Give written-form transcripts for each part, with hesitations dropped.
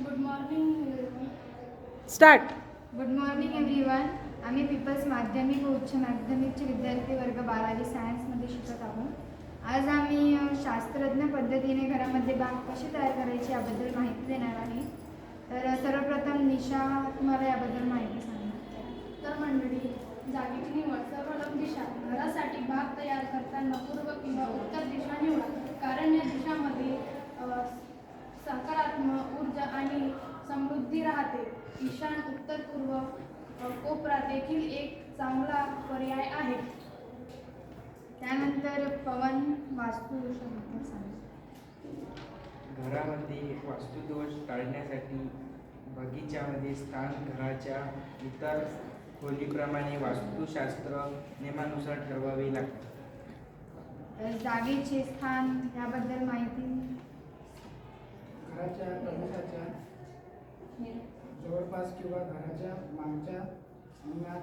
Good morning start. Good morning everyone. आम्ही people's माध्यमिक व उच्च माध्यमिकचे विद्यार्थी वर्ग 12वी सायन्समध्ये शिकत आहोत. आज आम्ही शास्त्रज्ञ पद्धतीने घरामध्ये बाग कशी तयार करायची याबद्दल माहिती देणार आहे. तर सर्वप्रथम निशा तुम्हाला याबद्दल माहिती सांगणार. तर मंडळी, जागेची निवड. सर्वप्रथम दिशा. घरासाठी बाग तयार करताना पूर्व किंवा उत्तर दिशा निवडा, कारण या दिशामध्ये सकारात्मक ऊर्जा आणि समृद्धी राहते. ईशान उत्तर पूर्व कोपरा देखील एक चांगला पर्याय आहे. त्यानंतर पवन वास्तुशास्त्र सांगा. घरामध्ये वास्तुदोष टाळण्यासाठी बगीच्यामध्ये स्थान घराच्या इतर खोलीप्रमाणे वास्तुशास्त्र नियमानुसार ठरवावे लागते. जागेचे स्थान याबद्दल माहिती. घराच्या प्रवेशाच्या जवळपास किंवा घराच्या मागच्या अंगणात,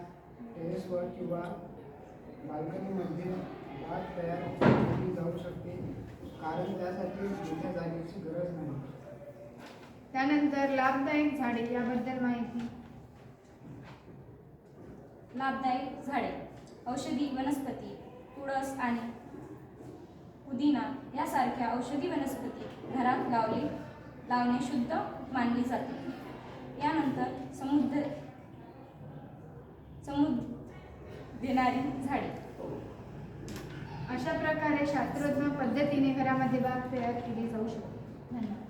टेरेसवर किंवा बाल्कनीमध्ये बाग तयार केली जाऊ शकते, कारण त्यासाठी मोठ्या जागेची गरज नाही. त्यानंतर लाभदायक झाडे याबद्दल माहिती. लाभदायक झाडे. औषधी वनस्पती. तुळस आणि पुदिना यासारख्या औषधी वनस्पती घरात लावणे शुद्ध मानले जाते. यानंतर समृद्ध देणारी झाडे. अशा प्रकारे शास्त्रज्ञ पद्धतीने घरामध्ये बाग तयार केली जाऊ शकते. धन्यवाद.